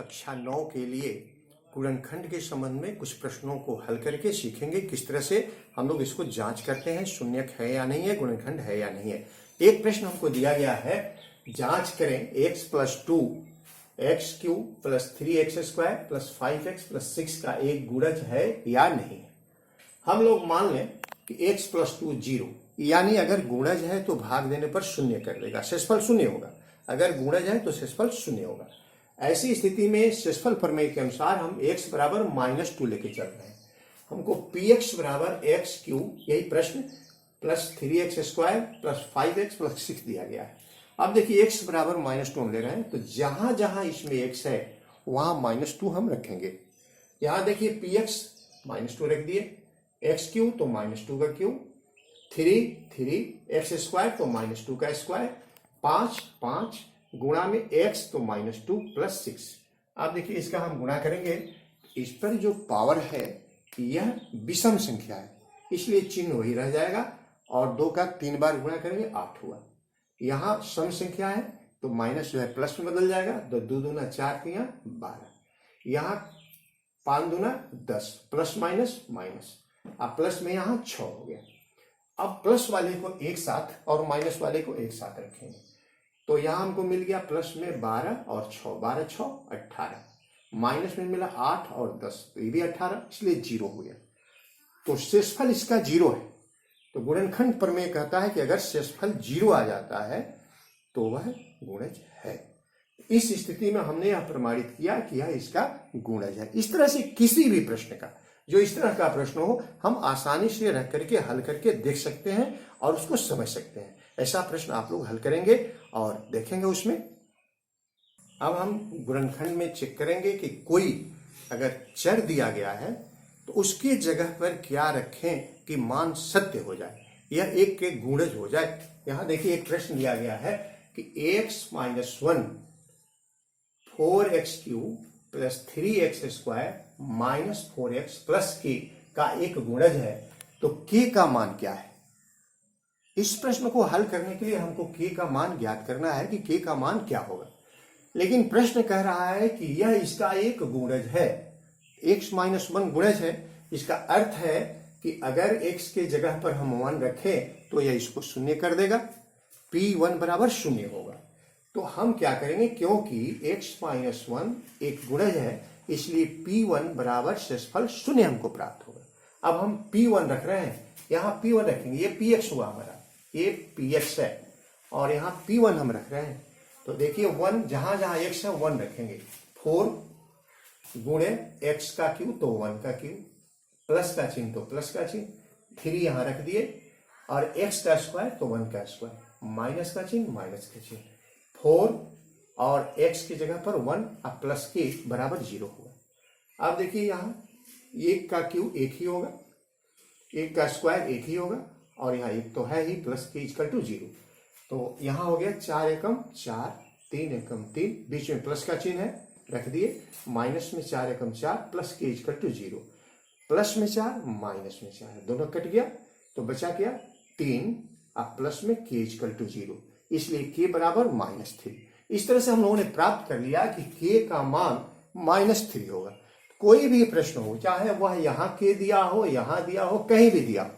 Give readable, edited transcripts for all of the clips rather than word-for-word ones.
कक्षा 9 के लिए गुणनखंड के संबंध में कुछ प्रश्नों को हल करके सीखेंगे किस तरह से हम लोग इसको जांच करते हैं, शून्यक है या नहीं है, गुणनखंड है या नहीं है। एक प्रश्न हमको दिया गया है, जांच करें x + 2 x³ + 3x² + 5x + 6 का एक गुणज है या नहीं। हम लोग मान लें कि x + 2 0, यानी अगर गुणज है तो भाग देने पर शून्य कर देगा, शेषफल शून्य होगा। अगर गुणज है तो शेषफल शून्य होगा। ऐसी स्थिति में शेषफल प्रमेय के अनुसार हम x बराबर -2 लेके चल रहे हैं। हमको px बराबर x³ यही प्रश्न + 3x² + 5x + 6 दिया गया है। अब देखिए x बराबर -2 हम ले रहे हैं, तो जहां जहां इसमें x है वहां -2 हम रखेंगे। यहां देखिए px -2 रख दिए, x³ तो -2 का क्यूब, 3x² तो -2 का स्क्वायर, 5 गुणा में x तो -2 + 6। अब देखिए इसका हम गुणा करेंगे, इस पर जो पावर है यह विषम संख्या है, इसलिए चिन्ह वही रह जाएगा और 2 का 3 बार गुणा करेंगे 8 हुआ। यहाँ सम संख्या है तो माइनस जो है प्लस में बदल जाएगा, तो 2 दूना 4 3 12, यहाँ 5 दूना 10, प्लस माइनस माइनस, अब प्लस में यहाँ 6 हो गया। अब प्लस वाले को एक साथ और माइनस वाले को एक साथ रखेंगे, तो यहाँ हमको मिल गया प्लस में 12 और 6, 12 6 18, माइनस में मिला 8 और 10, तो ये भी 18, इसलिए 0 हो गया। तो शेषफल इसका 0 है। तो गुणनखंड प्रमेय कहता है कि अगर शेषफल 0 आ जाता है तो वह गुणज है। इस स्थिति में हमने यह प्रमाणित किया कि यह इसका गुणज है। इस तरह से किसी भी प्रश्न का, जो इस तरह का प्रश्न हो, हम आसानी से रख करके हल करके देख सकते हैं और उसको समझ सकते हैं। ऐसा प्रश्न आप लोग हल करेंगे और देखेंगे उसमें। अब हम गुणनखंड में चेक करेंगे कि कोई अगर चर दिया गया है तो उसकी जगह पर क्या रखें कि मान सत्य हो जाए, यह एक के गुणज हो जाए। यहां देखिए एक प्रश्न दिया गया है कि x - 1 4x³ + 3x² - 4x + k का एक गुणज है, तो k का मान क्या है। इस प्रश्न को हल करने के लिए हमको k का मान ज्ञात करना है कि k का मान क्या होगा। लेकिन प्रश्न कह रहा है कि यह इसका एक गुणज है, x - 1 गुणज है। इसका अर्थ है कि अगर x के जगह पर हम 1 रखें तो यह इसको शून्य कर देगा, p1 बराबर 0 होगा। तो हम क्या करेंगे, क्योंकि x - 1 एक गुणज है, इसलिए p1 बराबर शेषफल 0 हमको प्राप्त होगा। अब हम p1 रख रहे हैं, यहाँ p1 रखेंगे, ये px हुआ हमारा, ये px है, और यहाँ p1 हम रख रहे हैं। तो देखिए 1 जहां जहां x है 1 रखेंगे, 4 गुणे x का क्यूब तो 1 का क्यूब, प्लस का चिन्ह तो प्लस का चिन्ह, 3 यहां रख दिए, और x का स्क्वायर तो 1 का स्क्वायर, माइनस का चिन्ह माइनस का चिन्ह, 4 और x की जगह पर 1 और प्लस के बराबर 0 होगा। अब देखिए यहाँ 1 का क्यूब 1 ही होगा, 1 का स्क्वायर 1 ही होगा, और यहाँ 1 तो है ही, प्लस के = 0। तो यहाँ हो गया 4 एकम 4, 3 एकम 3, बीच में प्लस का चिन्ह है, रख दिए, माइनस में 4 एकम 4, प्लस के = 0, प्लस में 4 माइनस में 4, दोनों कट गया, तो बचा क्या 3, अब प्लस में के = 0, इसलिए के बराबर -3। इस तरह से हम लोगों ने प्राप्त कर लिया कि के का मान -3 होगा। कोई भी प्रश्न हो, चाहे वह यहाँ के दिया हो, यहाँ दिया हो, कहीं भी दिया हो,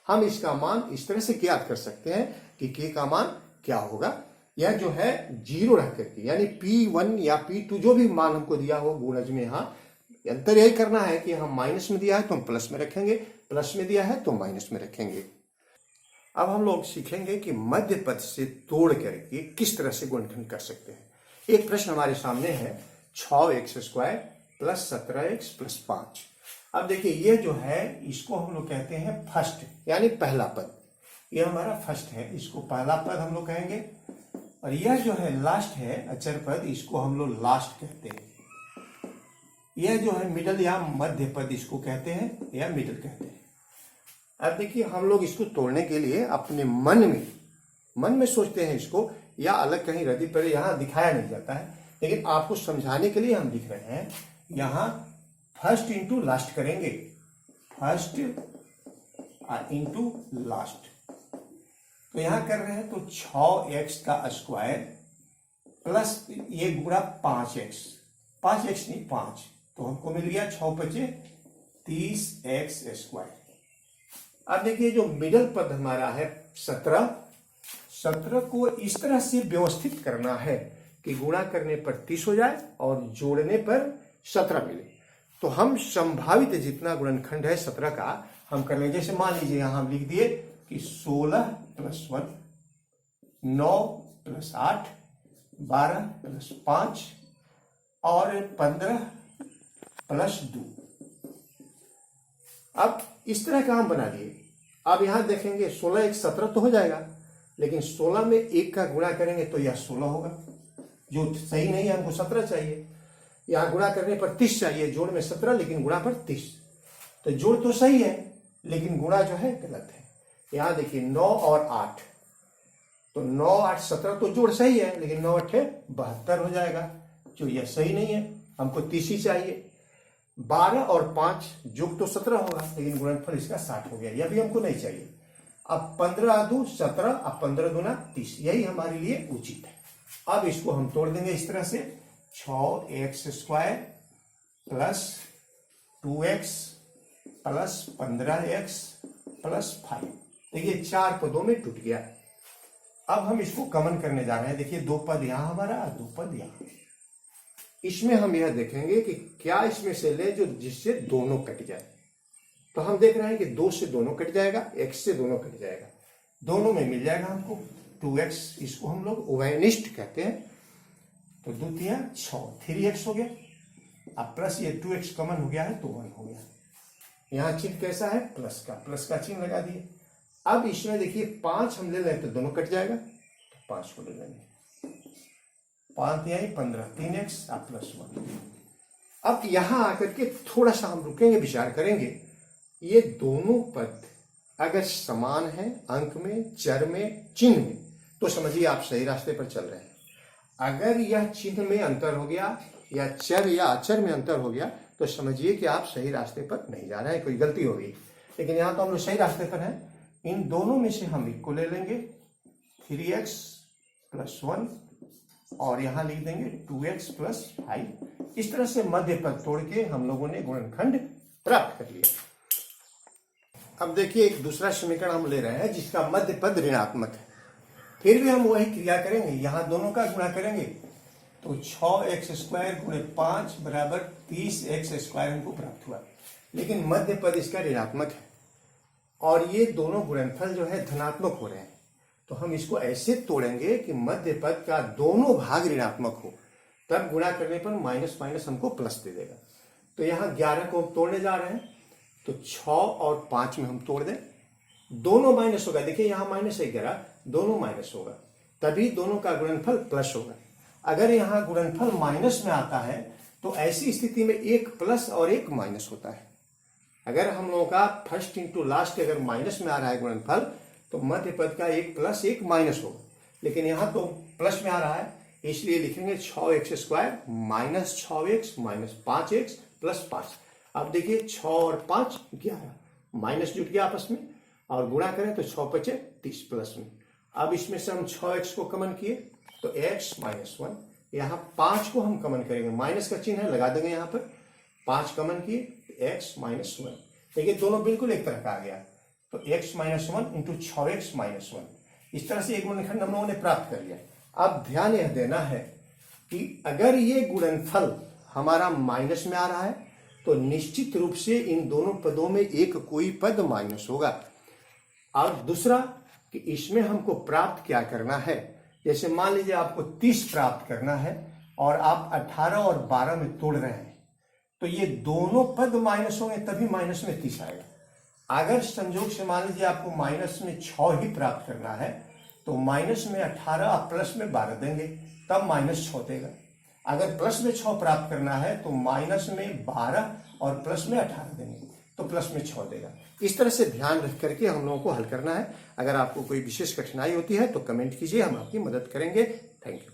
हम इसका मान इस तरह से ज्ञात कर सकते हैं कि के का मान क्या होगा। यह जो है 0 रख करके, यानी p1 या p2 जो भी मान हमको दिया हो गुणज में, यहाँ अंतर यही करना है कि हम माइनस में दिया है तो हम प्लस में रखेंगे, प्लस में दिया है तो माइनस में रखेंगे। अब हम लोग सीखेंगे कि मध्य पद से तोड़ करके किस तरह से गुणनखंड कर सकते हैं। एक प्रश्न हमारे सामने है, 6x² + 17x + 5। अब देखिए ये जो है इसको हम लोग कहते हैं फर्स्ट, यानी पहला पद, यह हमारा फर्स्ट है, इसको पहला पद हम लोग कहेंगे। और यह जो है लास्ट है अचर पद, इसको हम लोग लास्ट कहते हैं। यह जो है मिडल या मध्य पद इसको कहते हैं, या मिडल कहते हैं। अब देखिए हम लोग इसको तोड़ने के लिए अपने मन में सोचते हैं इसको, या अलग कहीं रदी पर यहाँ दिखाया नहीं जाता है, लेकिन आपको समझाने के लिए हम दिख रहे हैं। यहाँ फर्स्ट इंटू लास्ट करेंगे, फर्स्ट इंटू लास्ट, तो यहाँ कर रहे हैं तो 6x² प्लस ये गुणा 5x 5x नहीं 5, तो हमको मिल गया 6 बचे 30x स्क्वायर। अब देखिए जो मिडल पद हमारा है 17 को इस तरह से व्यवस्थित करना है कि गुणा करने पर 30 हो जाए और जोड़ने पर 17 मिले। तो हम संभावित जितना गुणनखंड है 17 का हम कर लेंगे। जैसे मान लीजिए यहां हम लिख दिए कि 16 + 1, 9 + 8, 12 + 5 और 15 + 2। अब इस तरह का हम बना दिए। अब यहां देखेंगे 16 × 17 तो हो जाएगा, लेकिन 16 में 1 का गुणा करेंगे तो यह 16 होगा, जो सही नहीं है, हमको 17 चाहिए। यहां गुणा करने पर 30 चाहिए, जोड़ में 17 लेकिन गुणा पर 30। तो जोड़ तो सही है लेकिन गुणा जो है गलत है। यहां देखिए 9 और 8, तो 9 8 17 तो जोड़ सही है, लेकिन 9 8 72 हो जाएगा, जो यह सही नहीं है, हमको 30 ही चाहिए। 12 और 5 जोड़ तो 17 होगा, लेकिन गुणनफल इसका 60 हो गया, यह भी हमको नहीं चाहिए। अब 15 2 17, अब 15 दूना 30, यही हमारे लिए उचित है। अब इसको हम तोड़ देंगे इस तरह से, 6x square plus 2x plus 15x plus 5। देखिए 4 पदों में टूट गया। अब हम इसको कॉमन करने जा रहे हैं। देखिए 2 पद यहां हमारा और 2 पद यहां। इसमें हम यह देखेंगे कि क्या इसमें से ले जो जिससे दोनों कट जाए। तो हम देख रहे हैं कि 2 से दोनों कट जाएगा, x से दोनों कट जाएगा, दोनों में मिल जाएगा हमको 2x। इसको हम लोग उभयनिष्ठ कहते हैं। तो 2 × 6 3x हो गया। अब प्लस ये 2x कॉमन हो गया है तो 1 हो गया। यहां चिन्ह कैसा है, प्लस का, प्लस का चिन्ह लगा दिए। अब इसमें देखिए 5 हम ले लें तो दोनों कट जाएगा, तो 5 को ले लेंगे। 5 × 15 3x अब प्लस 1। अब यहां आकर के थोड़ा सा हम रुकेंगे, विचार करेंगे। ये दोनों पद अगर समान है अंक में, चर में, चिन्ह में, तो समझिए आप सही रास्ते पर चल रहे हैं। अगर यह चिन्ह में अंतर हो गया या चर या अचर में अंतर हो गया तो समझिए कि आप सही रास्ते पर नहीं जा रहे हैं, कोई गलती हो गई। लेकिन यहां तो हम लोग सही रास्ते पर हैं। इन दोनों में से हम एक को ले लेंगे 3x + 1 और यहां लिख देंगे 2x + 5। इस तरह से मध्य पद तोड़ के हम लोगों ने गुणनखंड प्राप्त कर लिया। अब देखिए एक दूसरा समीकरण हम ले रहे हैं जिसका मध्य पद ऋणात्मक है। फिर भी हम वही क्रिया करेंगे, यहां दोनों का गुणा करेंगे तो 6x स्क्वायर × 5 = 30x स्क्वायर हमको प्राप्त हुआ। लेकिन मध्य पद इसका ऋणात्मक है और ये दोनों गुणनफल जो है धनात्मक हो रहे हैं। तो हम इसको ऐसे तोड़ेंगे कि मध्य पद का दोनों भाग ऋणात्मक हो, तब गुणा करने पर माइनस माइनस हमको प्लस दे देगा। तो यहाँ 11 को हम तोड़ने जा रहे हैं, तो 6 और 5 में हम तोड़ दें, दोनों माइनस होगा। देखिए यहाँ माइनस है 11, दोनों माइनस होगा, तभी दोनों का गुणनफल प्लस होगा। अगर यहाँ गुणनफल माइनस में आता है तो ऐसी स्थिति में एक प्लस और एक माइनस होता है। अगर हम लोगों का फर्स्ट इंटू लास्ट अगर माइनस में आ रहा है गुणनफल, तो मध्य पद का एक प्लस एक माइनस होगा। लेकिन यहाँ तो प्लस में आ रहा है, इसलिए लिखेंगे 6x square minus 6x minus 5x plus 5। अब देखिए 6 और 5 11, माइनस जुट गया आपस में और गुणा करें तो 6 × 5 = 30 प्लस में। अब इसमें से हम 6x को कॉमन किए तो x - 1। यहाँ 5 को हम कॉमन करेंगे, माइनस का चिन्ह है लगा देंगे यहाँ पर, 5 कॉमन किए x - 1। देखिए दोनों बिल्कुल एक तरह का आ गया, तो x - 1 × 6x - 1। इस तरह से एक गुणनखंड हम लोगों ने प्राप्त कर लिया। अब ध्यान यह देना है कि अगर ये गुणनफल हमारा माइनस में आ रहा है तो निश्चित रूप से इन दोनों पदों में एक कोई पद माइनस होगा। और दूसरा कि इसमें हमको प्राप्त क्या करना है, जैसे मान लीजिए आपको 30 प्राप्त करना है और आप 18 और 12 में तोड़ रहे हैं, तो ये दोनों पद माइनस होंगे तभी माइनस में 30 आएगा। अगर संयोग से मान लीजिए आपको माइनस में 6 ही प्राप्त करना है तो माइनस में 18 प्लस में 12 देंगे तब माइनस 6 देगा। अगर प्लस में 6 प्राप्त करना है तो माइनस में 12 और प्लस में 18 देंगे तो प्लस में 6 देगा। इस तरह से ध्यान रख करके हम लोगों को हल करना है। अगर आपको कोई विशेष कठिनाई होती है तो कमेंट कीजिए, हम आपकी मदद करेंगे। Thank you.